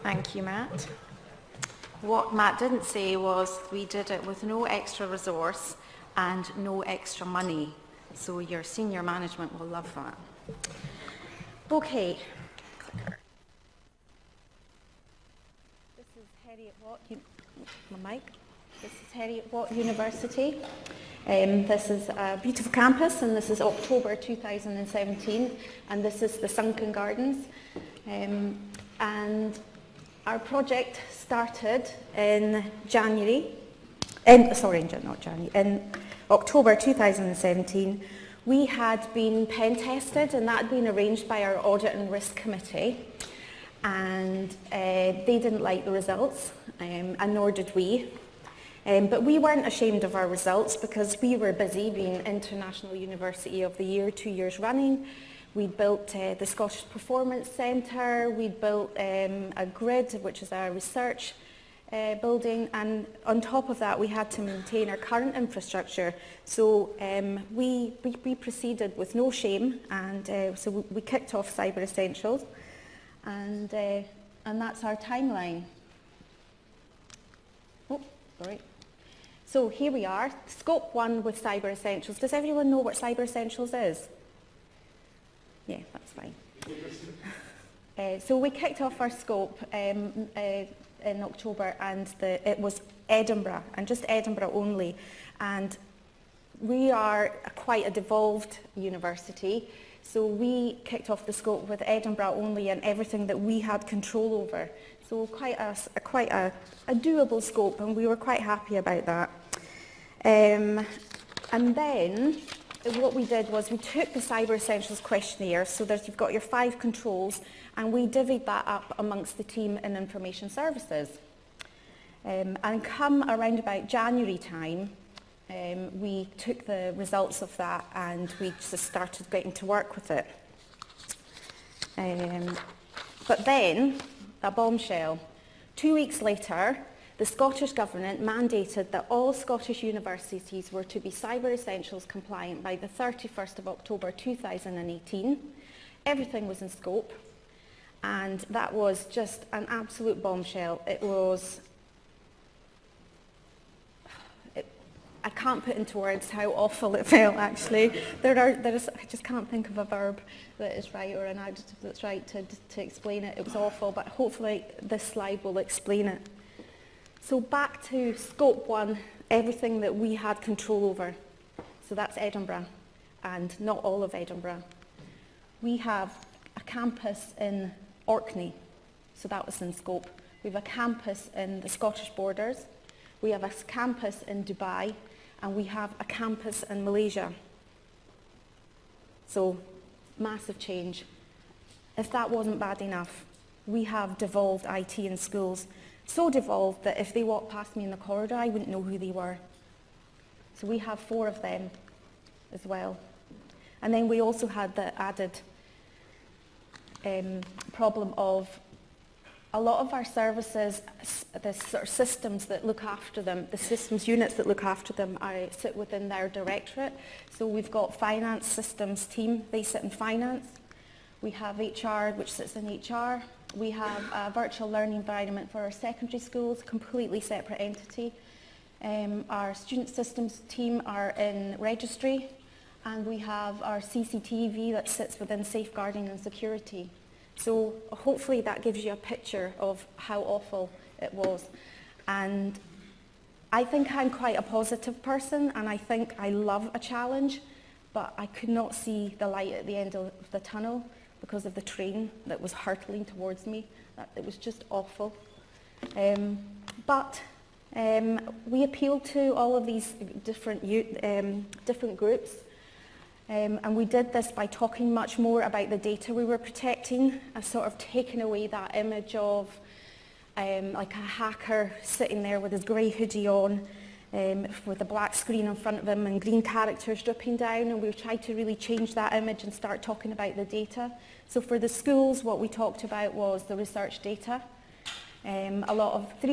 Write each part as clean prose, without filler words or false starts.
Thank you, Matt. What Matt didn't say was we did it with no extra resource and no extra money. So your senior management will love that. Okay. Clicker. This is Harriet Watt. My mic. This is Harriet Watt University. This is a beautiful campus, and this is October 2017, and this is the Sunken Gardens. And our project started in in October 2017. We had been pen tested, and that had been arranged by our Audit and Risk Committee, and they didn't like the results, and nor did we. But we weren't ashamed of our results because we were busy being International University of the Year 2 years running. We'd built the Scottish Performance Centre, we'd built a grid, which is our research building, and on top of that we had to maintain our current infrastructure. So we proceeded with no shame, and so we kicked off Cyber Essentials, and that's our timeline. Oh, sorry. So here we are, Scope 1 with Cyber Essentials. Does everyone know what Cyber Essentials is? Yeah, that's fine. So we kicked off our scope in October, and it was Edinburgh, and just Edinburgh only. And we are quite a devolved university, so we kicked off the scope with Edinburgh only and everything that we had control over. So quite a doable scope, and we were quite happy about that. And then what we did was we took the Cyber Essentials questionnaire, so that you've got your 5 controls, and we divvied that up amongst the team in information services. And come around about January time, we took the results of that and we just started getting to work with it. But then, a bombshell. 2 weeks later, the Scottish Government mandated that all Scottish universities were to be Cyber Essentials compliant by the 31st of October 2018. Everything was in scope, and that was just an absolute bombshell. I can't put into words how awful it felt, actually. I just can't think of a verb that is right or an adjective that's right to explain it. It was awful, but hopefully this slide will explain it. So back to Scope 1, everything that we had control over. So that's Edinburgh, and not all of Edinburgh. We have a campus in Orkney, so that was in scope. We have a campus in the Scottish borders. We have a campus in Dubai, and we have a campus in Malaysia. So massive change. If that wasn't bad enough, we have devolved IT in schools. So devolved that if they walked past me in the corridor, I wouldn't know who they were. So we have 4 of them as well. And then we also had the added problem of a lot of our services, the sort of systems that look after them, the systems units that look after them sit within their directorate. So we've got finance systems team, they sit in finance. We have HR, which sits in HR. We have a virtual learning environment for our secondary schools, completely separate entity. Our student systems team are in registry, and we have our CCTV that sits within safeguarding and security. So hopefully that gives you a picture of how awful it was. And I think I'm quite a positive person, and I think I love a challenge, but I could not see the light at the end of the tunnel because of the train that was hurtling towards me. It was just awful. But we appealed to all of these different groups, and we did this by talking much more about the data we were protecting, sort of taking away that image of like a hacker sitting there with his grey hoodie on, with a black screen in front of him and green characters dripping down, and we tried to really change that image and start talking about the data. So for the schools, what we talked about was the research data. 3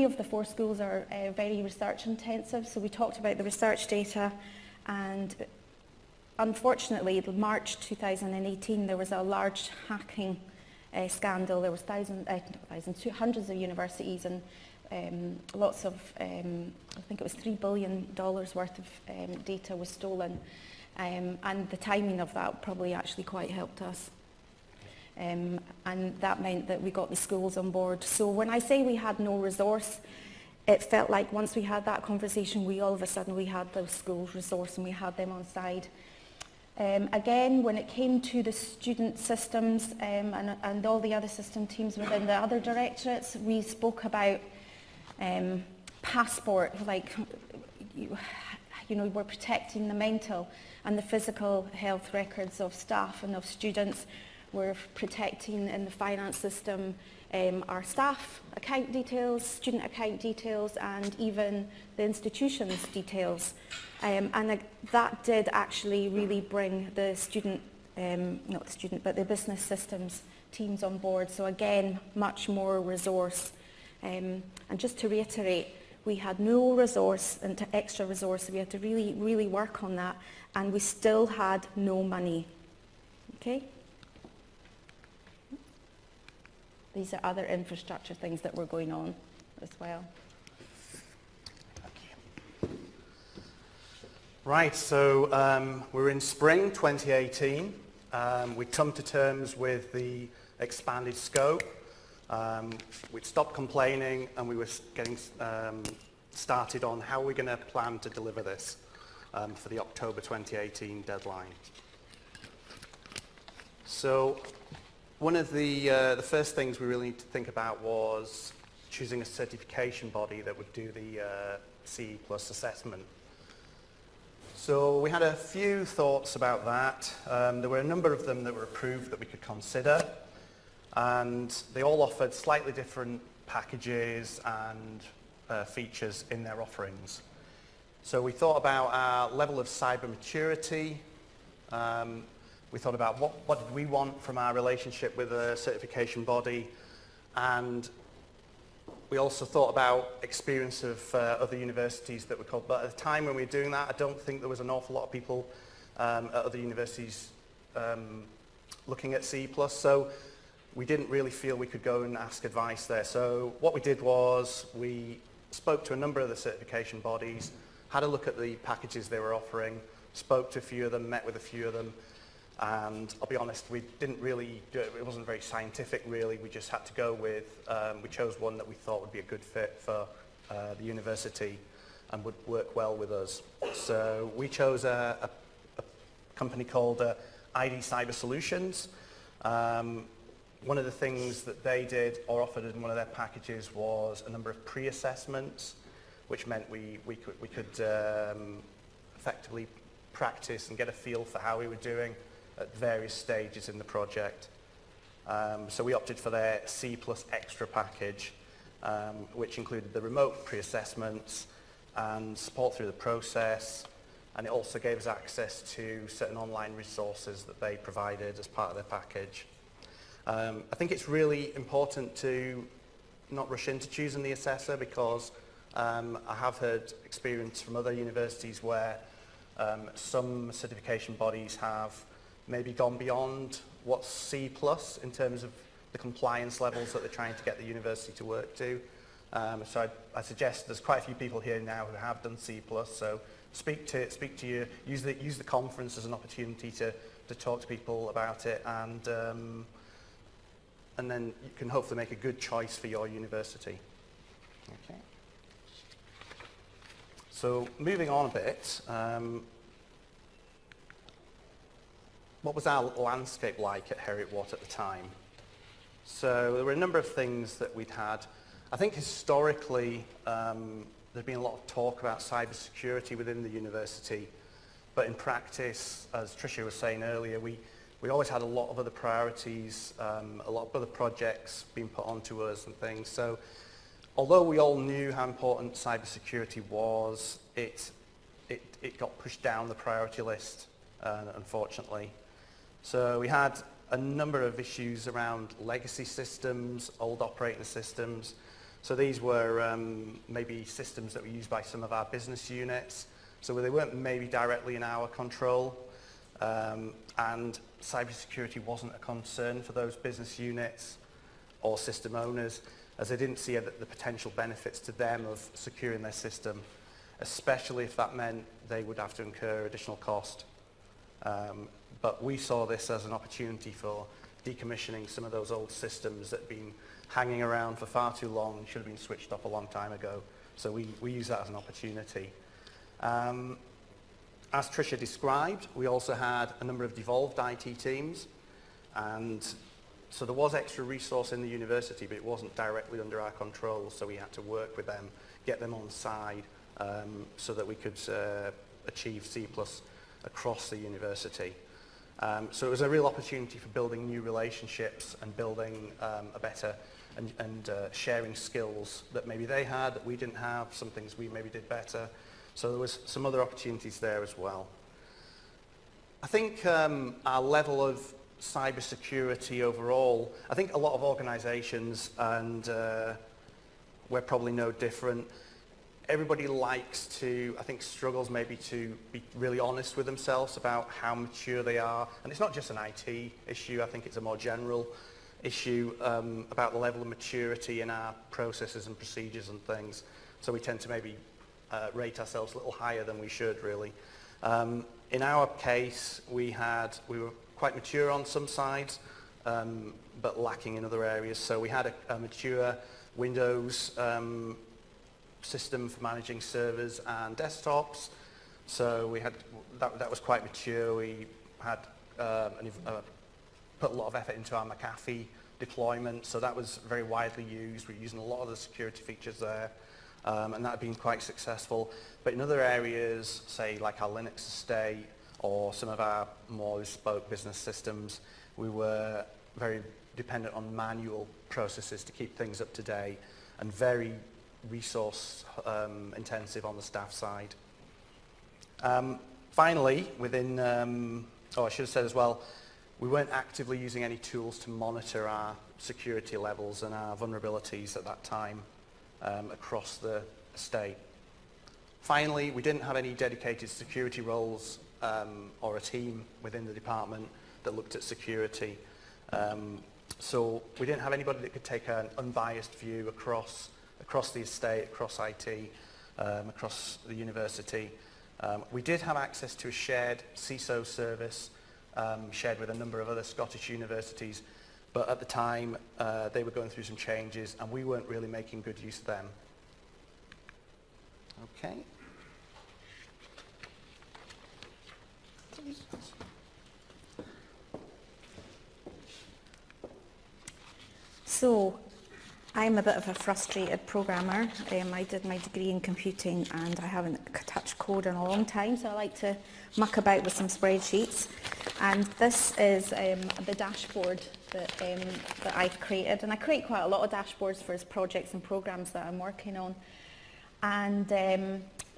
of the 4 schools are very research intensive, so we talked about the research data, and unfortunately, in March 2018, there was a large hacking scandal. There was hundreds of universities and lots of, I think it was $3 billion worth of data was stolen. And the timing of that probably actually quite helped us. And that meant that we got the schools on board. So when I say we had no resource, it felt like once we had that conversation, all of a sudden we had those schools resource and we had them on side. Again, when it came to the student systems and all the other system teams within the other directorates, we spoke about passport, like, we're protecting the mental and the physical health records of staff and of students. We're protecting in the finance system our staff account details, student account details, and even the institution's details. That did actually really bring the the business systems teams on board. So again, much more resource. And just to reiterate, we had no resource and extra resource. We had to really, really work on that, and we still had no money. Okay? These are other infrastructure things that were going on as well. Right, so we're in spring 2018. We'd come to terms with the expanded scope. We'd stopped complaining and we were getting started on how we're going to plan to deliver this for the October 2018 deadline. So one of the first things we really need to think about was choosing a certification body that would do the CE Plus assessment. So we had a few thoughts about that. There were a number of them that were approved that we could consider, and they all offered slightly different packages and features in their offerings. So we thought about our level of cyber maturity. We thought about what did we want from our relationship with a certification body, and we also thought about experience of other universities that were called, but at the time when we were doing that, I don't think there was an awful lot of people at other universities looking at CE+, so we didn't really feel we could go and ask advice there. So what we did was we spoke to a number of the certification bodies, had a look at the packages they were offering, spoke to a few of them, met with a few of them, and I'll be honest, we didn't really do it. It wasn't very scientific, really. We just had to go with, we chose one that we thought would be a good fit for the university and would work well with us. So we chose a company called ID Cyber Solutions. One of the things that they did or offered in one of their packages was a number of pre-assessments, which meant we could effectively practice and get a feel for how we were doing at various stages in the project. So we opted for their C plus extra package, which included the remote pre-assessments and support through the process, and it also gave us access to certain online resources that they provided as part of their package. I think it's really important to not rush into choosing the assessor, because I have heard experience from other universities where some certification bodies have maybe gone beyond what's C plus in terms of the compliance levels that they're trying to get the university to work to. So I suggest there's quite a few people here now who have done C plus, so speak to you, use the conference as an opportunity to talk to people about it, and then you can hopefully make a good choice for your university. Okay. So moving on a bit, what was our landscape like at Heriot-Watt at the time? So there were a number of things that we'd had. I think historically there's been a lot of talk about cybersecurity within the university, but in practice, as Tricia was saying earlier, we always had a lot of other priorities, a lot of other projects being put onto us and things. So although we all knew how important cybersecurity was, it got pushed down the priority list, unfortunately. So we had a number of issues around legacy systems, old operating systems. So these were maybe systems that were used by some of our business units. So they weren't maybe directly in our control. and cybersecurity wasn't a concern for those business units or system owners, as they didn't see the potential benefits to them of securing their system, especially if that meant they would have to incur additional cost. But we saw this as an opportunity for decommissioning some of those old systems that had been hanging around for far too long and should have been switched off a long time ago. So we use that as an opportunity. As Tricia described, we also had a number of devolved IT teams, and so there was extra resource in the university, but it wasn't directly under our control, so we had to work with them, get them on side, so that we could achieve C+ across the university. So it was a real opportunity for building new relationships and building a better and sharing skills that maybe they had that we didn't have, some things we maybe did better. So there was some other opportunities there as well. I think our level of cybersecurity overall, I think a lot of organisations, and we're probably no different, everybody likes to, I think struggles maybe to be really honest with themselves about how mature they are. And it's not just an IT issue, I think it's a more general issue about the level of maturity in our processes and procedures and things. So we tend to maybe rate ourselves a little higher than we should, really. In our case, we were quite mature on some sides, but lacking in other areas. So we had a mature Windows system for managing servers and desktops. So we had that was quite mature. We had put a lot of effort into our McAfee deployment, so that was very widely used. We're using a lot of the security features there. And that had been quite successful. But in other areas, say like our Linux estate or some of our more bespoke business systems, we were very dependent on manual processes to keep things up to date and very resource intensive on the staff side. Finally, I should have said as well, we weren't actively using any tools to monitor our security levels and our vulnerabilities at that time. Across the estate. Finally, we didn't have any dedicated security roles or a team within the department that looked at security. So we didn't have anybody that could take an unbiased view across the estate, across IT, across the university. We did have access to a shared CISO service shared with a number of other Scottish universities, but at the time, they were going through some changes, and we weren't really making good use of them. Okay. So, I'm a bit of a frustrated programmer. I did my degree in computing, and I haven't touched code in a long time, so I like to muck about with some spreadsheets. And this is the dashboard that I've created, and I create quite a lot of dashboards for projects and programs that I'm working on. And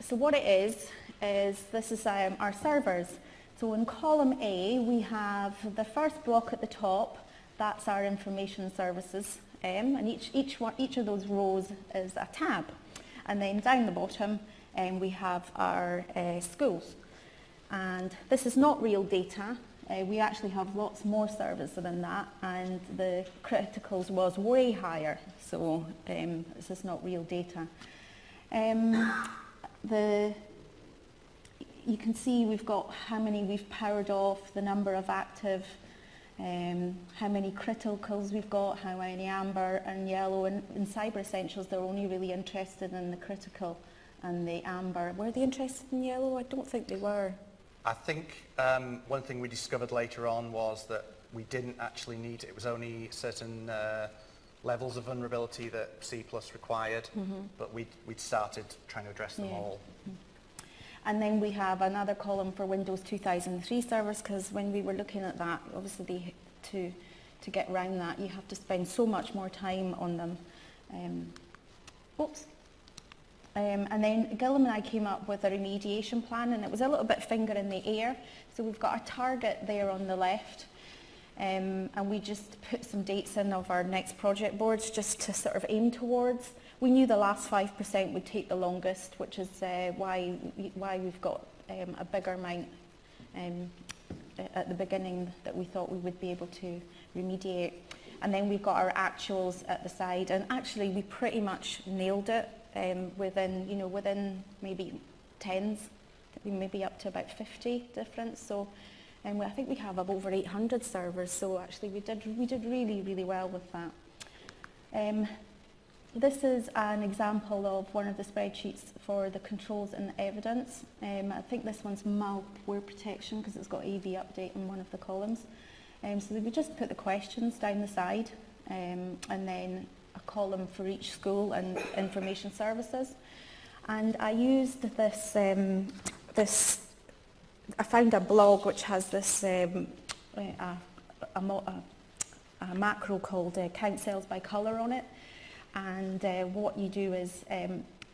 so what it is this is our servers. So in column A, we have the first block at the top. That's our information services, and each of those rows is a tab. And then down the bottom, we have our schools. And this is not real data. We actually have lots more servers than that, and the criticals was way higher, so this is not real data. You can see we've got how many we've powered off, the number of active, how many criticals we've got, how many amber and yellow. And in Cyber Essentials, they're only really interested in the critical and the amber. Were they interested in yellow? I don't think they were. I think one thing we discovered later on was that we didn't actually need it. It was only certain levels of vulnerability that C+ required, but we'd started trying to address them all. And then we have another column for Windows 2003 servers, because when we were looking at that, obviously to get around that, you have to spend so much more time on them. And then Gilliam and I came up with a remediation plan, and it was a little bit finger in the air. So we've got a target there on the left, and we just put some dates in of our next project boards just to sort of aim towards. We knew the last 5% would take the longest, which is why we've got a bigger amount at the beginning that we thought we would be able to remediate. And then we've got our actuals at the side, and actually we pretty much nailed it within maybe tens, maybe up to about 50 different. So I think we have over 800 servers, so actually we did really, really well with that. This is an example of one of the spreadsheets for the controls and evidence. I think this one's malware protection because it's got AV update in one of the columns. So we just put the questions down the side and then a column for each school and information services. And I used this, I found a blog which has this a macro called count cells by colour on it. And what you do is,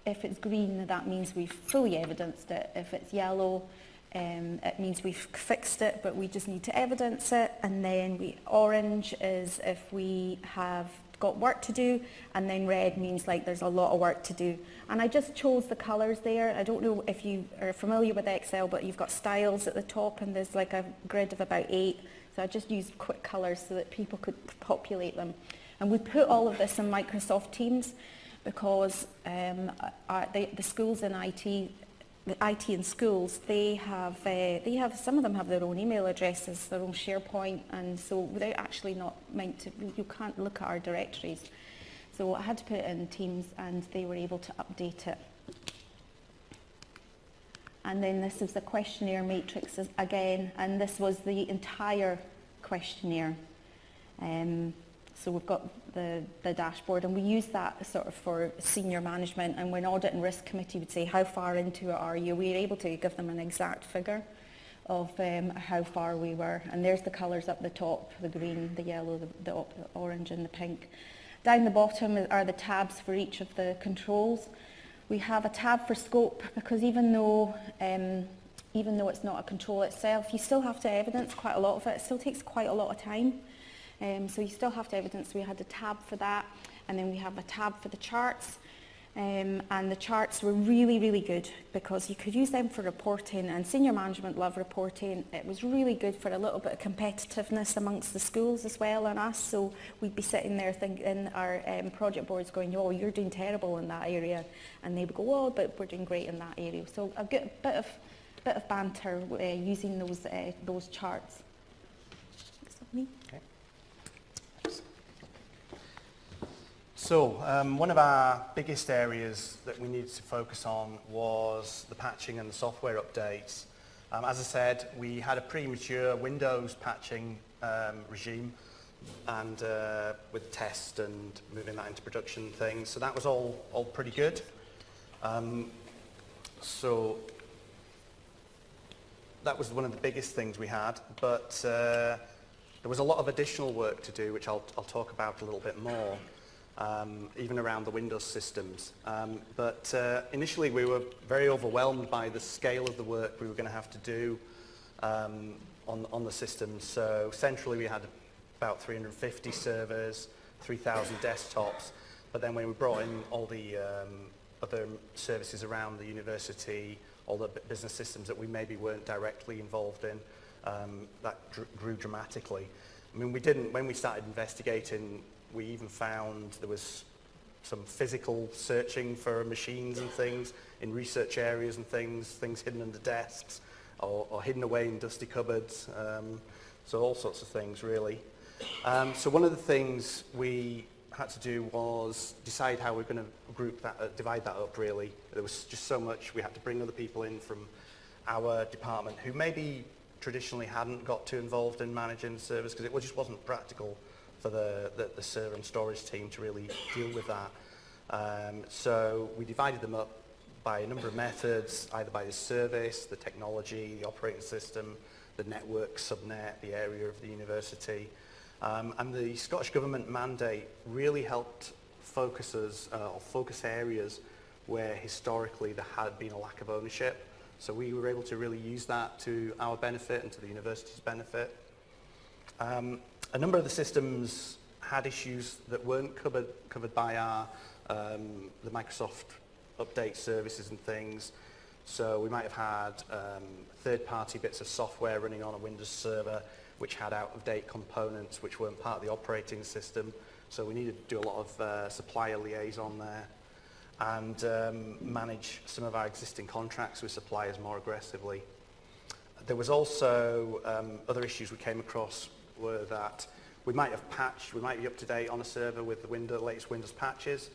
if it's green, that means we've fully evidenced it. If it's yellow, it means we've fixed it, but we just need to evidence it. And then orange is if we have got work to do, and then red means like there's a lot of work to do. And I just chose the colours there. I don't know if you are familiar with Excel, but you've got styles at the top, and there's like a grid of about 8. So I just used quick colours so that people could populate them. And we put all of this in Microsoft Teams because the schools in IT, the IT in schools, they have some of them have their own email addresses, their own SharePoint, and so without actually not meant to, you can't look at our directories. So I had to put it in Teams, and they were able to update it. And then this is the questionnaire matrix again, and this was the entire questionnaire. So we've got the dashboard, and we use that sort of for senior management, and when audit and risk committee would say, how far into it are you? We were able to give them an exact figure of how far we were. And there's the colours up the top, the green, the yellow, the orange and the pink. Down the bottom are the tabs for each of the controls. We have a tab for scope because even though it's not a control itself, you still have to evidence quite a lot of it. It still takes quite a lot of time. So you still have to evidence. We had a tab for that, and then we have a tab for the charts. And the charts were really, really good because you could use them for reporting, and senior management love reporting. It was really good for a little bit of competitiveness amongst the schools as well and us. So we'd be sitting there thinking, our project boards going, oh, you're doing terrible in that area. And they would go, oh, but we're doing great in that area. So a good bit of banter using those charts. Me. Okay. So one of our biggest areas that we needed to focus on was the patching and the software updates. As I said, we had a premature Windows patching regime, and with test and moving that into production and things. So that was all pretty good. So that was one of the biggest things we had, but there was a lot of additional work to do, which I'll talk about a little bit more. Even around the Windows systems. But initially we were very overwhelmed by the scale of the work we were going to have to do on the systems. So centrally we had about 350 servers, 3,000 desktops, but then when we brought in all the other services around the university, all the business systems that we maybe weren't directly involved in, that grew dramatically. I mean, when we started investigating, we even found there was some physical searching for machines and things in research areas and things hidden under desks or hidden away in dusty cupboards. So all sorts of things, really. So one of the things we had to do was decide how we're going to divide that up, really. There was just so much. We had to bring other people in from our department who maybe traditionally hadn't got too involved in managing the servers because it just wasn't practical for the server and storage team to really deal with that. So we divided them up by a number of methods, either by the service, the technology, the operating system, the network, subnet, the area of the university. And the Scottish Government mandate really helped focus areas where historically there had been a lack of ownership. So we were able to really use that to our benefit and to the university's benefit. A number of the systems had issues that weren't covered by our the Microsoft update services and things. So we might have had third-party bits of software running on a Windows server which had out-of-date components which weren't part of the operating system. So we needed to do a lot of supplier liaison there and manage some of our existing contracts with suppliers more aggressively. There was also other issues we came across were that we might be up to date on a server with the latest Windows patches,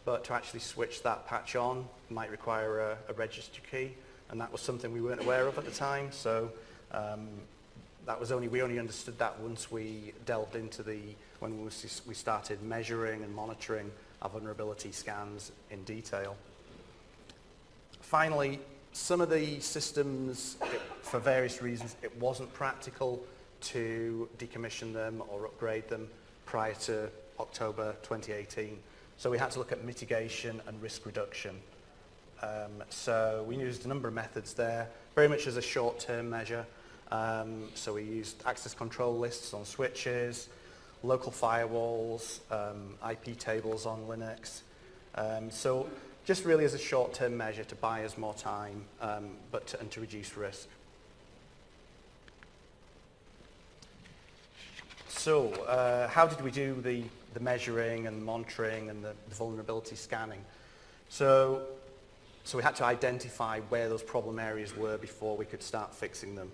but to actually switch that patch on might require a register key, and that was something we weren't aware of at the time. So we only understood that once we delved into when we started measuring and monitoring our vulnerability scans in detail. Finally, some of the systems, for various reasons, it wasn't practical to decommission them or upgrade them prior to October 2018. So we had to look at mitigation and risk reduction. So we used a number of methods there, very much as a short-term measure. So we used access control lists on switches, local firewalls, IP tables on Linux. So just really as a short-term measure to buy us more time, and to reduce risk. So how did we do the measuring and monitoring and the vulnerability scanning? So we had to identify where those problem areas were before we could start fixing them.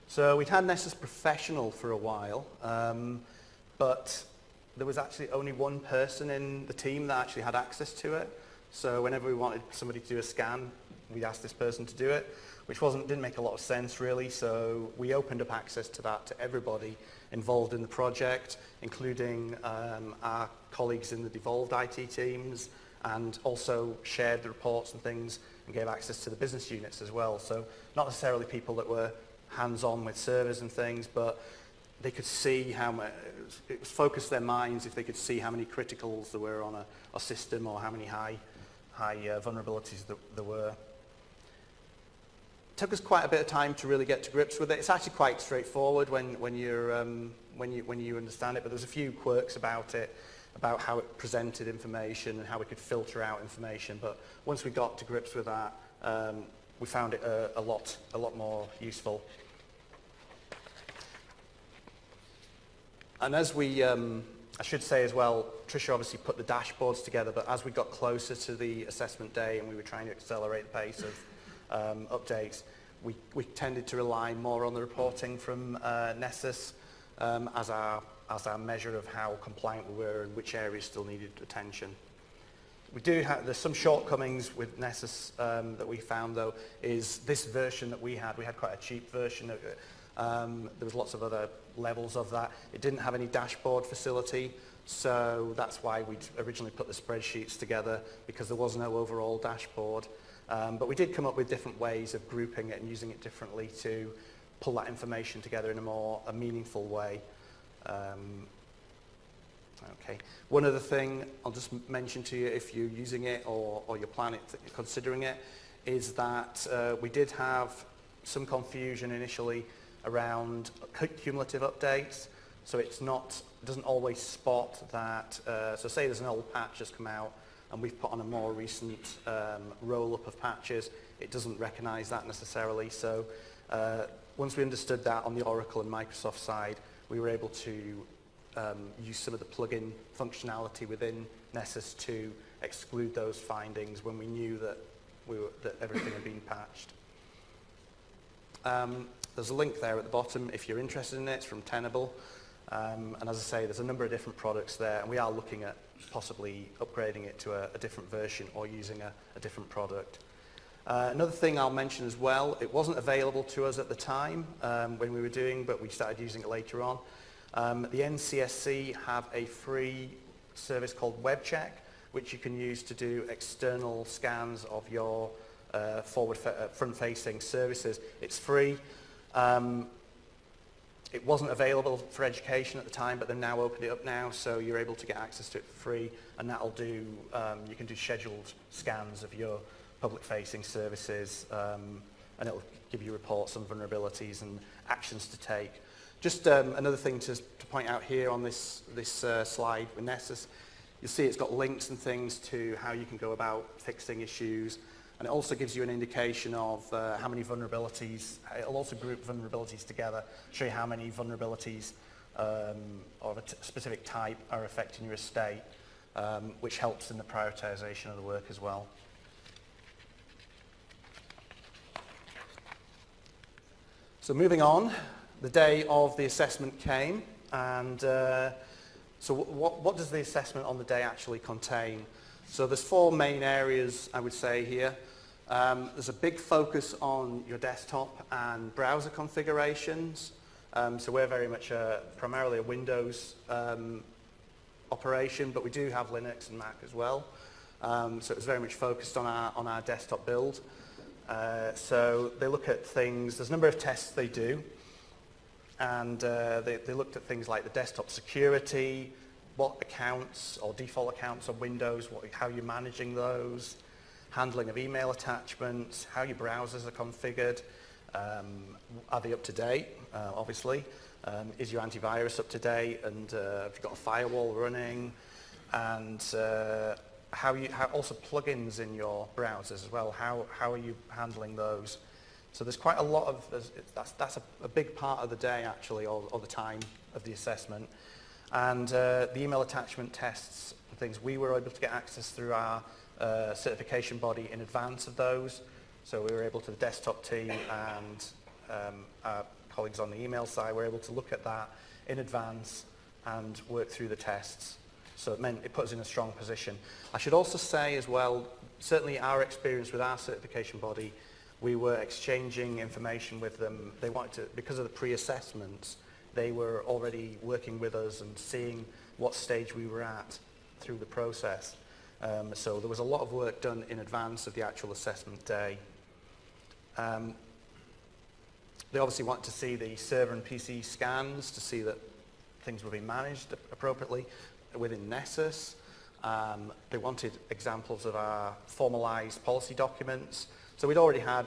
So we'd had Nessus Professional for a while, but there was actually only one person in the team that actually had access to it. So whenever we wanted somebody to do a scan, we'd ask this person to do it, which didn't make a lot of sense really. So we opened up access to that to everybody involved in the project, including our colleagues in the devolved IT teams, and also shared the reports and things and gave access to the business units as well. So not necessarily people that were hands-on with servers and things, but they could see it focused their minds if they could see how many criticals there were on a system or how many high vulnerabilities there were. It took us quite a bit of time to really get to grips with it. It's actually quite straightforward when you understand it, but there's a few quirks about it, about how it presented information and how we could filter out information. But once we got to grips with that, we found it a lot more useful. And as I should say as well, Tricia obviously put the dashboards together, but as we got closer to the assessment day and we were trying to accelerate the pace of updates, we tended to rely more on the reporting from Nessus as our measure of how compliant we were and which areas still needed attention. There's some shortcomings with Nessus that we found though, is this version that we had quite a cheap version of it. There was lots of other levels of that. It didn't have any dashboard facility, so that's why we originally put the spreadsheets together, because there was no overall dashboard. But we did come up with different ways of grouping it and using it differently to pull that information together in a meaningful way. Okay. One other thing I'll just mention to you, if you're using it or you're considering it, is that we did have some confusion initially around cumulative updates. So it doesn't always spot that. So say there's an old patch that's come out and we've put on a more recent roll-up of patches, it doesn't recognize that necessarily. So once we understood that on the Oracle and Microsoft side, we were able to use some of the plugin functionality within Nessus to exclude those findings when we knew that everything had been patched. There's a link there at the bottom if you're interested in it. It's from Tenable. And as I say, there's a number of different products there, and we are looking at possibly upgrading it to a different version or using a different product. Another thing I'll mention as well, it wasn't available to us at the time when we were doing, but we started using it later on. The NCSC have a free service called WebCheck, which you can use to do external scans of your front-facing services. It's free. It wasn't available for education at the time, but they've now opened it up now, so you're able to get access to it for free, and that'll do, you can do scheduled scans of your public-facing services, and it'll give you reports on vulnerabilities and actions to take. Just another thing to point out here on this slide with Nessus, you'll see it's got links and things to how you can go about fixing issues. And it also gives you an indication of how many vulnerabilities. It'll also group vulnerabilities together, show you how many vulnerabilities of a specific type are affecting your estate, which helps in the prioritization of the work as well. So moving on, the day of the assessment came, and so what does the assessment on the day actually contain? So there's 4 main areas, I would say, here. There's a big focus on your desktop and browser configurations. So we're very much primarily a Windows operation, but we do have Linux and Mac as well. So it was very much focused on our desktop build. So they look at things, there's a number of tests they do, and they looked at things like the desktop security, what accounts or default accounts on Windows, how you're managing those, handling of email attachments, how your browsers are configured, are they up to date, obviously, is your antivirus up to date, and have you got a firewall running, and how also plugins in your browsers as well, how are you handling those? So there's quite a lot of, that's a big part of the day actually, or the time of the assessment. And the email attachment tests and things, we were able to get access through our certification body in advance of those. So we were able to, the desktop team and our colleagues on the email side were able to look at that in advance and work through the tests. So it meant it put us in a strong position. I should also say as well, certainly our experience with our certification body, we were exchanging information with them. They wanted to, because of the pre-assessments, they were already working with us and seeing what stage we were at through the process. So there was a lot of work done in advance of the actual assessment day. They obviously want to see the server and PC scans to see that things were being managed appropriately within Nessus. They wanted examples of our formalized policy documents. So we'd already had,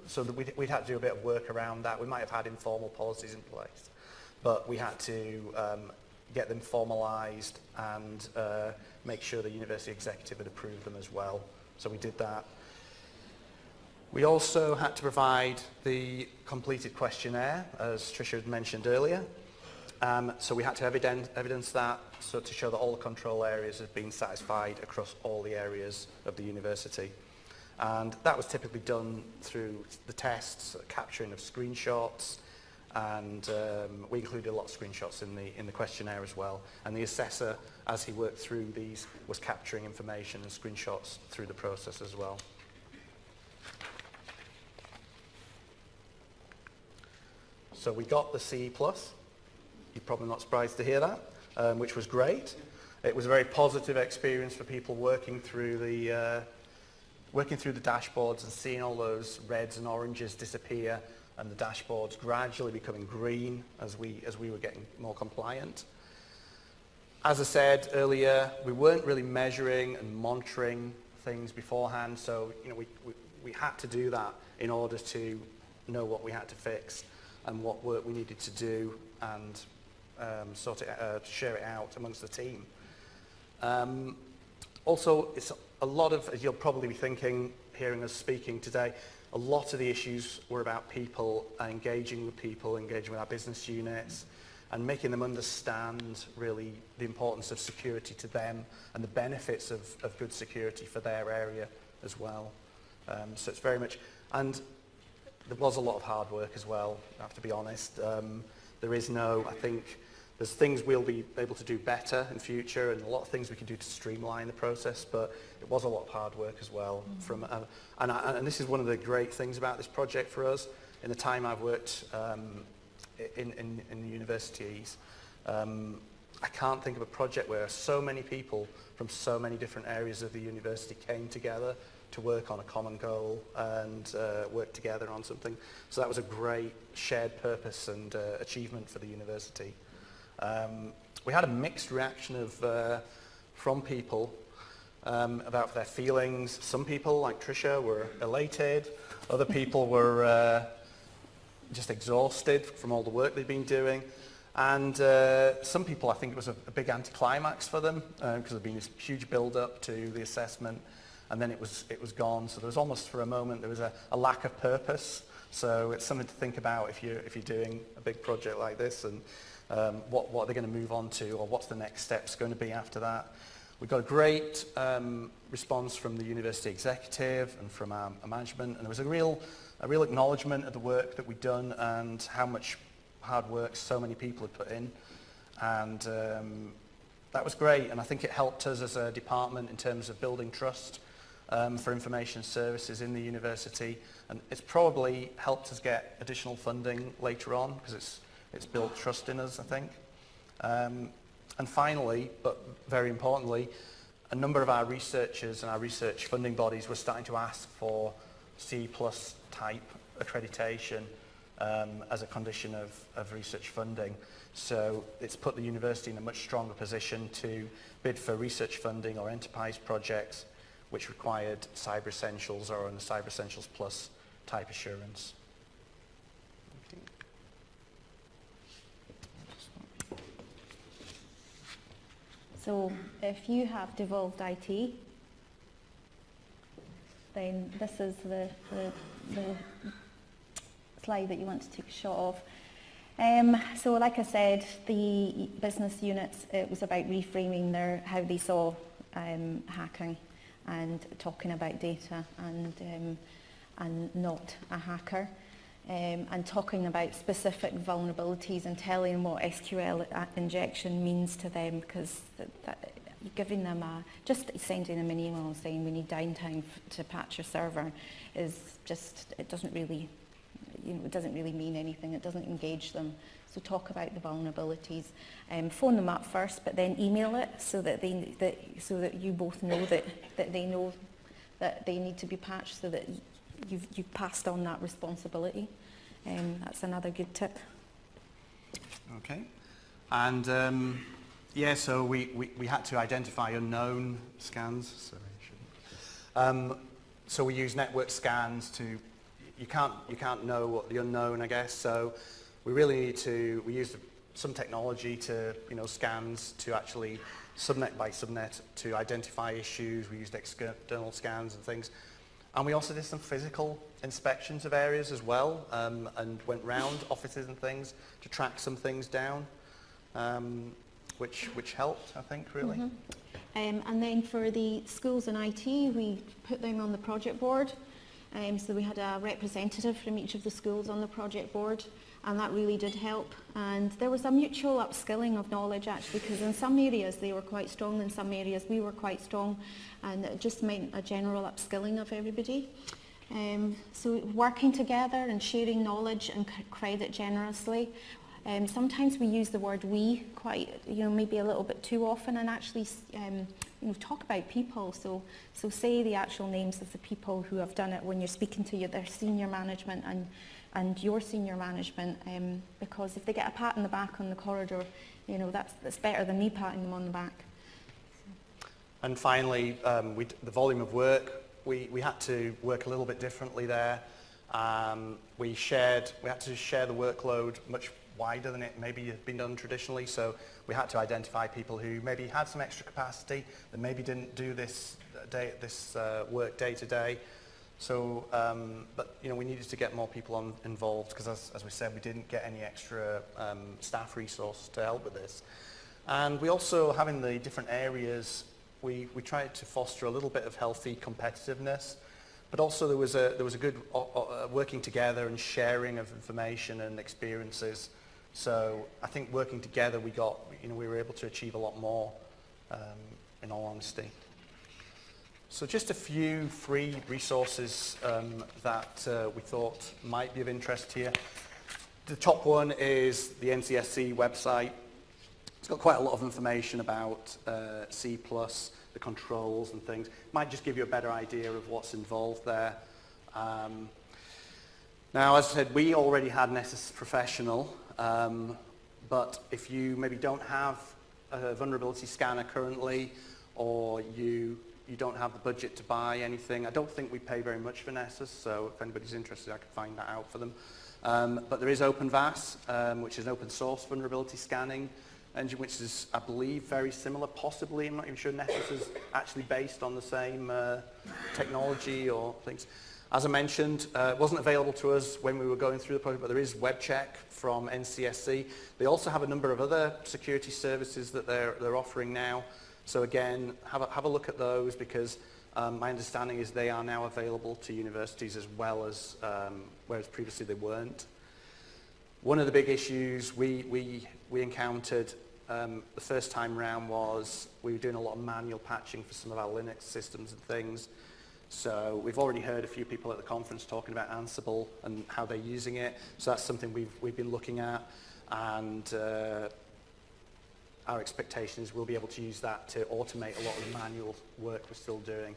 so that we'd had to do a bit of work around that. We might have had informal policies in place, but we had to get them formalized and make sure the university executive had approved them as well. So we did that. We also had to provide the completed questionnaire, as Tricia had mentioned earlier. So we had to evidence that, so to show that all the control areas have been satisfied across all the areas of the university. And that was typically done through the tests, capturing of screenshots, and we included a lot of screenshots in the questionnaire as well. And the assessor, as he worked through these, was capturing information and screenshots through the process as well. So we got the CE+. You're probably not surprised to hear that, which was great. It was a very positive experience for people working through the dashboards and seeing all those reds and oranges disappear, and the dashboards gradually becoming green as we were getting more compliant. As I said earlier, we weren't really measuring and monitoring things beforehand, so we had to do that in order to know what we had to fix and what work we needed to do, and share it out amongst the team. Also, it's a lot of, as you'll probably be thinking, hearing us speaking today, a lot of the issues were about people, engaging with our business units, and making them understand really the importance of security to them and the benefits of good security for their area as well. So it's very much, and there was a lot of hard work as well, I have to be honest. There is no, I think, there's things we'll be able to do better in future, and a lot of things we can do to streamline the process, but it was a lot of hard work as well. And this is one of the great things about this project for us. In the time I've worked in the universities, I can't think of a project where so many people from so many different areas of the university came together to work on a common goal and work together on something. So that was a great shared purpose and achievement for the university. We had a mixed reaction from people about their feelings. Some people, like Tricia, were elated. Other people were just exhausted from all the work they'd been doing. And some people, I think it was a big anticlimax for them because there'd been this huge build-up to the assessment. and then it was gone. So there was almost for a moment there was a lack of purpose. So it's something to think about if you're doing a big project like this, and what are they going to move on to, or what's the next steps going to be after that. We got a great response from the university executive and from our management, and there was a real acknowledgement of the work that we'd done and how much hard work so many people had put in, and that was great. And I think it helped us as a department in terms of building trust for information services in the university, and it's probably helped us get additional funding later on because it's built trust in us, I think. And finally, but very importantly, a number of our researchers and our research funding bodies were starting to ask for C+ type accreditation as a condition of research funding. So it's put the university in a much stronger position to bid for research funding or enterprise projects which required Cyber Essentials or the Cyber Essentials Plus type assurance. So if you have devolved IT, then this is the slide that you want to take a shot of. So like I said, the business units, it was about reframing how they saw hacking and talking about data and not a hacker. And talking about specific vulnerabilities and telling what SQL injection means to them, because giving them just sending them an email saying we need downtime to patch your server is just, it doesn't really mean anything. It doesn't engage them. So talk about the vulnerabilities, phone them up first, but then email it so that you both know that they know that they need to be patched, so that you've passed on that responsibility. That's another good tip. Okay, and so we had to identify unknown scans. So we use network scans to. You can't know what the unknown, I guess. So we really need to. We used some technology to scans to actually subnet by subnet to identify issues. We used external scans and things. And we also did some physical inspections of areas as well, and went round offices and things to track some things down, which helped, I think, really. Mm-hmm. And then for the schools and IT, we put them on the project board. So we had a representative from each of the schools on the project board, and that really did help. And there was a mutual upskilling of knowledge, actually, because in some areas they were quite strong, in some areas we were quite strong, and it just meant a general upskilling of everybody. So working together and sharing knowledge and credit generously. Sometimes we use the word we quite, maybe a little bit too often, and actually talk about people. So say the actual names of the people who have done it when you're speaking to their senior management and your senior management, because if they get a pat on the back on the corridor, that's better than me patting them on the back. And finally, the volume of work, we had to work a little bit differently there. We had to share the workload much wider than it maybe had been done traditionally, so we had to identify people who maybe had some extra capacity, that maybe didn't do this work day to day. So, but we needed to get more people involved, because as we said, we didn't get any extra staff resource to help with this. And we also, having the different areas, we tried to foster a little bit of healthy competitiveness, but also there was a good working together and sharing of information and experiences. So I think working together, we were able to achieve a lot more, in all honesty. So just a few free resources that we thought might be of interest here. The top one is the NCSC website. It's got quite a lot of information about C+, the controls and things. Might just give you a better idea of what's involved there. Now, as I said, we already had Nessus Professional, but if you maybe don't have a vulnerability scanner currently, or you don't have the budget to buy anything, I don't think we pay very much for Nessus, so if anybody's interested, I can find that out for them. But there is OpenVAS, which is an open source vulnerability scanning engine, which is, I believe, very similar, possibly. I'm not even sure Nessus is actually based on the same technology or things. As I mentioned, it wasn't available to us when we were going through the project, but there is WebCheck from NCSC. They also have a number of other security services that they're offering now. So again, have a look at those, because my understanding is they are now available to universities as well as, whereas previously they weren't. One of the big issues we encountered the first time round was we were doing a lot of manual patching for some of our Linux systems and things. So we've already heard a few people at the conference talking about Ansible and how they're using it. So that's something we've been looking at, and our expectation is we'll be able to use that to automate a lot of the manual work we're still doing.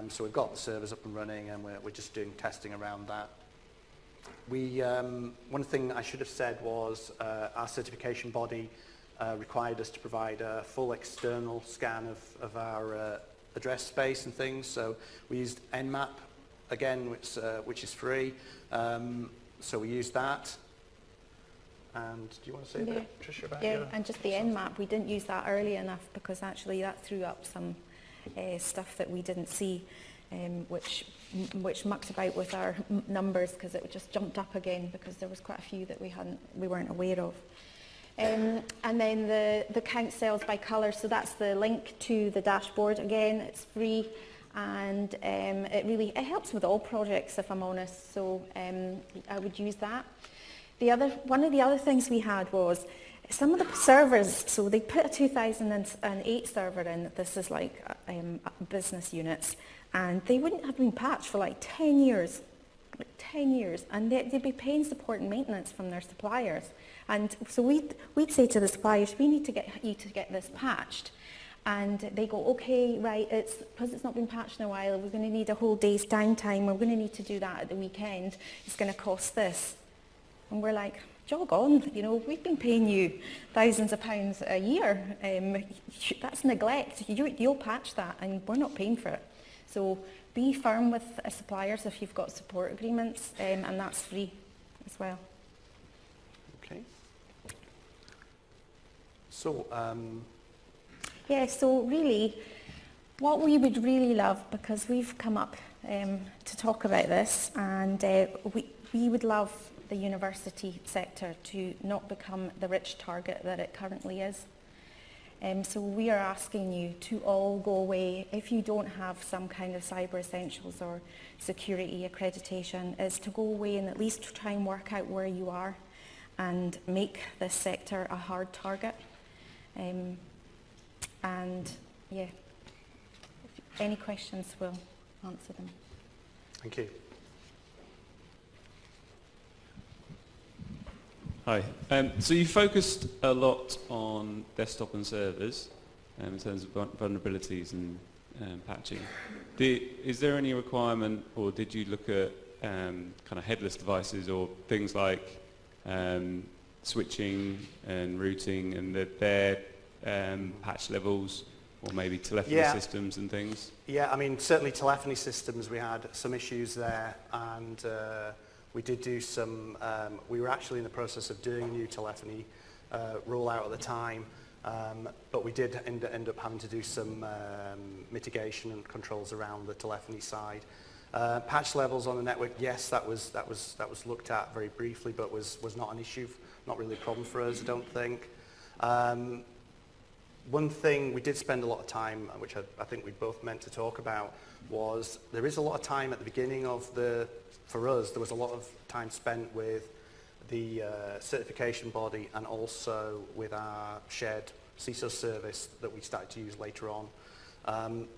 So we've got the servers up and running, and we're just doing testing around that. One thing I should have said was our certification body required us to provide a full external scan of our address space and things. So we used Nmap again, which is free. So we used that. And do you want to say a bit, Tricia, about Yeah, and just the Nmap, we didn't use that early enough, because actually that threw up some stuff that we didn't see, which mucked about with our numbers, because it just jumped up again because there was quite a few that we weren't aware of. And then the count cells by colour, so that's the link to the dashboard. Again, it's free, and it helps with all projects, if I'm honest, so I would use that. One of the other things we had was some of the servers, so they put a 2008 server in, this is like business units, and they wouldn't have been patched for like 10 years, and they'd be paying support and maintenance from their suppliers. And so we'd say to the suppliers, we need to get you to get this patched. And they go, okay, right, because it's not been patched in a while, we're going to need a whole day's downtime, we're going to need to do that at the weekend, it's going to cost this. And we're like, jog on, we've been paying you thousands of pounds a year. That's neglect. You'll patch that, and we're not paying for it. So be firm with suppliers if you've got support agreements, and that's free as well. Okay. So, so really, what we would really love, because we've come up to talk about this, and we would love the university sector to not become the rich target that it currently is. So we are asking you to all go away, if you don't have some kind of cyber essentials or security accreditation, is to go away and at least try and work out where you are and make this sector a hard target. And yeah, if any questions, we'll answer them. Thank you. Hi. So you focused a lot on desktop and servers in terms of vulnerabilities and patching. Is there any requirement, or did you look at kind of headless devices or things like switching and routing and their patch levels, or maybe telephony systems and things? Yeah, I mean, certainly telephony systems, we had some issues there, and we did do some, we were actually in the process of doing a new telephony rollout at the time, but we did end up having to do some mitigation and controls around the telephony side. Patch levels on the network, yes, that was looked at very briefly, but was not an issue, not really a problem for us, I don't think. One thing we did spend a lot of time, which I think we both meant to talk about, was there is a lot of time at the beginning of for us, there was a lot of time spent with the certification body and also with our shared CISO service that we started to use later on.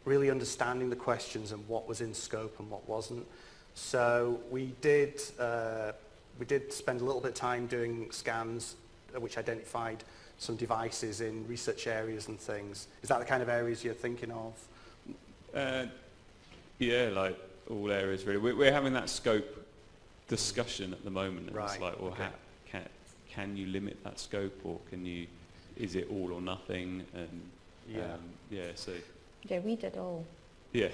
Really understanding the questions and what was in scope and what wasn't. So we did spend a little bit of time doing scans which identified some devices in research areas and things. Is that the kind of areas you're thinking of? Yeah, like all areas really. We're having that scope discussion at the moment. And right. It's like, well, Okay. can you limit that scope, or is it all or nothing? And so. Yeah, we did all. Yeah,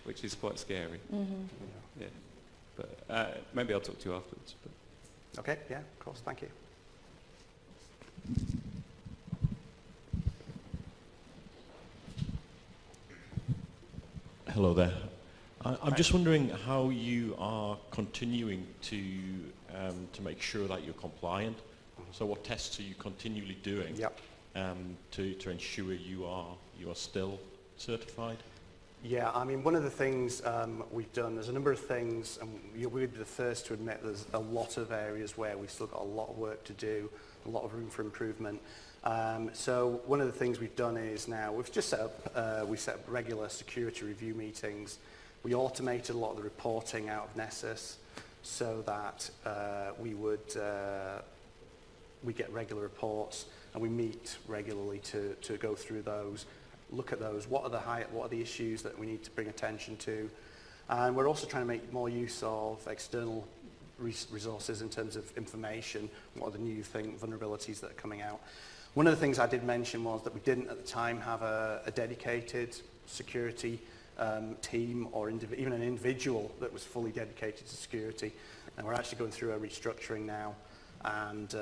which is quite scary. Mm-hmm. Yeah, but maybe I'll talk to you afterwards. But. Okay, yeah, of course, thank you. Hello there. I'm just wondering how you are continuing to make sure that you're compliant. So what tests are you continually doing Yep. To ensure you are still certified? Yeah, I mean, one of the things we've done, there's a number of things, and we'd be the first to admit there's a lot of areas where we've still got a lot of work to do, a lot of room for improvement. So one of the things we've done is now we've just set up regular security review meetings. We automated a lot of the reporting out of Nessus so that we get regular reports, and we meet regularly to go through those, look at those. What are the issues that we need to bring attention to? And we're also trying to make more use of external resources in terms of information. What are the new vulnerabilities that are coming out? One of the things I did mention was that we didn't at the time have a dedicated security team or even an individual that was fully dedicated to security. And we're actually going through a restructuring now, and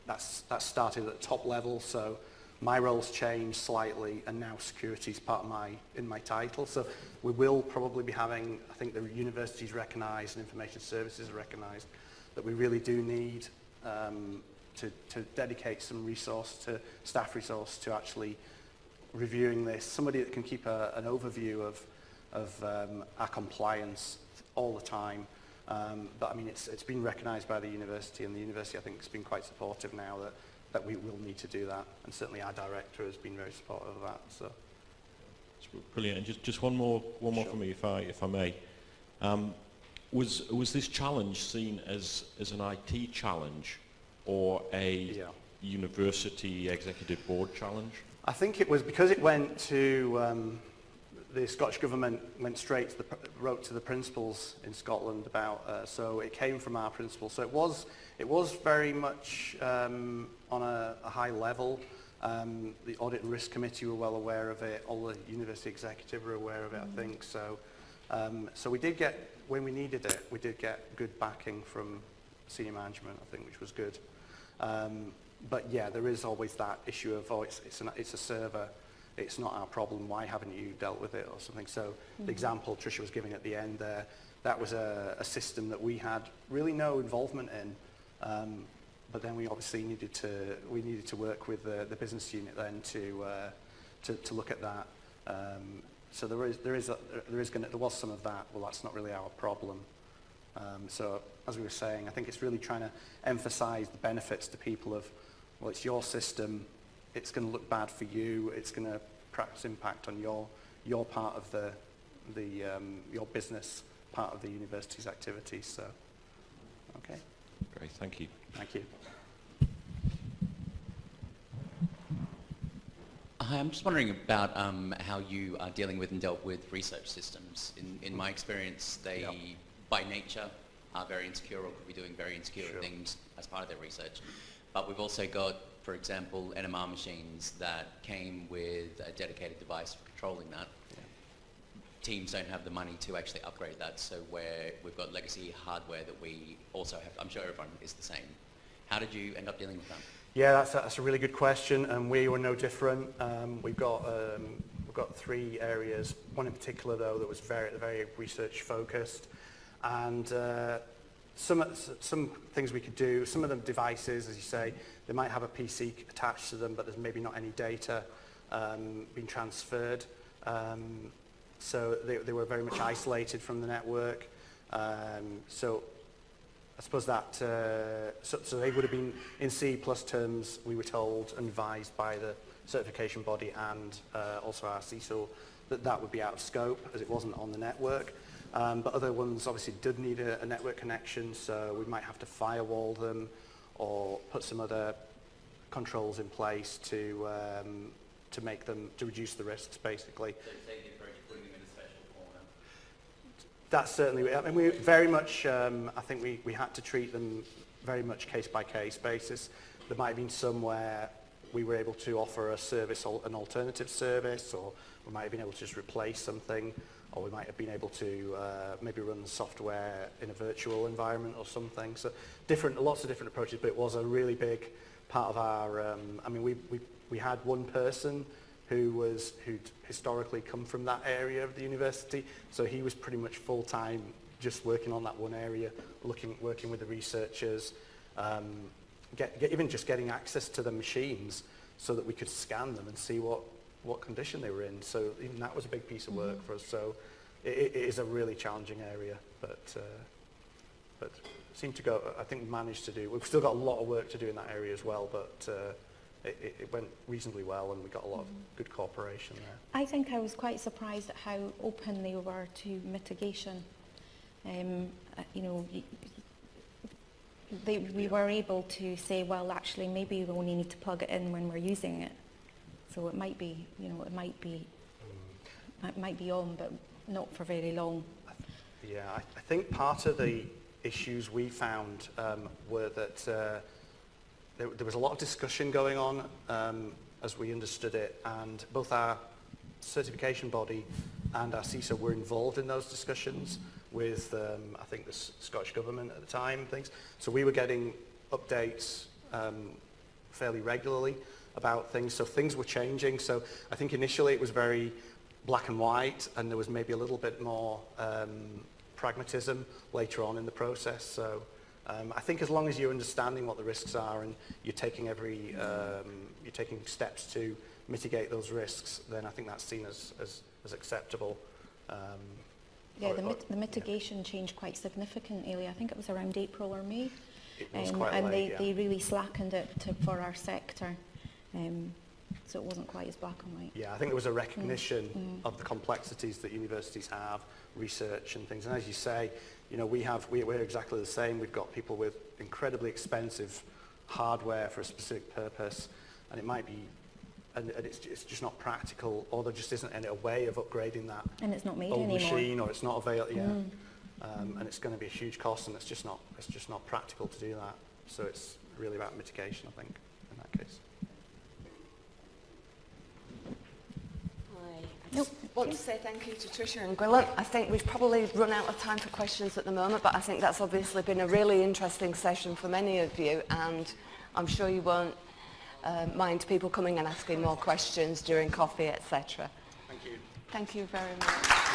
that's started at the top level. So my role's changed slightly, and now security is part of my title. So we will probably be having, I think the universities recognise and information services recognise that we really do need to dedicate some staff resource to actually reviewing this. Somebody that can keep an overview of our compliance all the time. But I mean, it's been recognised by the university, and the university I think has been quite supportive now that we will need to do that, and certainly our director has been very supportive of that. So brilliant. And just one more Sure. for me, if I may. Was this challenge seen as an IT challenge or a university executive board challenge? I think it was because it went to the Scottish Government went straight to wrote to the principals in Scotland about, so it came from our principals. So it was very much on a high level. The Audit and Risk Committee were well aware of it. All the university executive were aware of it, I think. So so we did get, when we needed it, we did get good backing from senior management, I think, which was good. But yeah, there is always that issue of, it's a server, it's not our problem, why haven't you dealt with it or something. So the example Tricia was giving at the end there, that was a system that we had really no involvement in, but then we obviously needed to work with the business unit then to look at that. So there was some of that. Well, that's not really our problem. So as we were saying, I think it's really trying to emphasise the benefits to people of, well, it's your system, it's going to look bad for you, it's going to perhaps impact on your part of your business part of the university's activities. So, okay. Great, thank you. Thank you. Hi, I'm just wondering about how you are dealing with and dealt with research systems. In my experience, they, by nature, are very insecure or could be doing very insecure Sure. things as part of their research. But we've also got, for example, NMR machines that came with a dedicated device for controlling that. Yeah. Teams don't have the money to actually upgrade that, so we've got legacy hardware that we also have. I'm sure everyone is the same. How did you end up dealing with that? Yeah, that's a really good question, and we were no different. We've got three areas. One in particular, though, that was very research focused, and some things we could do. Some of them devices, as you say, they might have a PC attached to them, but there's maybe not any data being transferred. So they were very much isolated from the network. So I suppose that, so they would have been in C+ terms, we were told and advised by the certification body and also our CISO that would be out of scope as it wasn't on the network. But other ones obviously did need a network connection, so we might have to firewall them or put some other controls in place to make them, to reduce the risks, basically. So you say the approach of putting them in a special corner? That's certainly, I mean, we very much, I think we had to treat them very much case-by-case basis. There might have been some where we were able to offer a service, an alternative service, or we might have been able to just replace something, or we might have been able to maybe run the software in a virtual environment or something. So lots of different approaches, but it was a really big part of our, I mean, we had one person who'd historically come from that area of the university. So he was pretty much full-time just working on that one area, working with the researchers, even just getting access to the machines so that we could scan them and see what condition they were in. So even that was a big piece of work for us. So it is a really challenging area, but seemed to go, I think we managed to do, we've still got a lot of work to do in that area as well, but it went reasonably well and we got a lot of good cooperation there. I think I was quite surprised at how open they were to mitigation. You know, we were able to say, well, actually, maybe we only need to plug it in when we're using it. So it might be, you know, it might be on, but not for very long. Yeah, I think part of the issues we found were that there was a lot of discussion going on as we understood it, and both our certification body and our CISA were involved in those discussions with, I think, the Scottish Government at the time and things. So we were getting updates fairly regularly about things. So things were changing. So I think initially it was very black and white, and there was maybe a little bit more pragmatism later on in the process. So I think as long as you're understanding what the risks are and you're taking you're taking steps to mitigate those risks, then I think that's seen as acceptable. Yeah, the mitigation changed quite significantly. I think it was around April or May. It was quite and late, they really slackened it for our sector. So it wasn't quite as black and white. Yeah, I think there was a recognition of the complexities that universities have, research and things. And as you say, you know, we're exactly the same. We've got people with incredibly expensive hardware for a specific purpose, and it might be, and it's just not practical, or there just isn't any way of upgrading that And it's not made old anymore. machine, or it's not available. Yeah, and it's going to be a huge cost, and it's just not practical to do that. So it's really about mitigation, I think, in that case. I just want to say thank you to Tricia and Gwilym. I think we've probably run out of time for questions at the moment, but I think that's obviously been a really interesting session for many of you, and I'm sure you won't mind people coming and asking more questions during coffee, etc. Thank you. Thank you very much.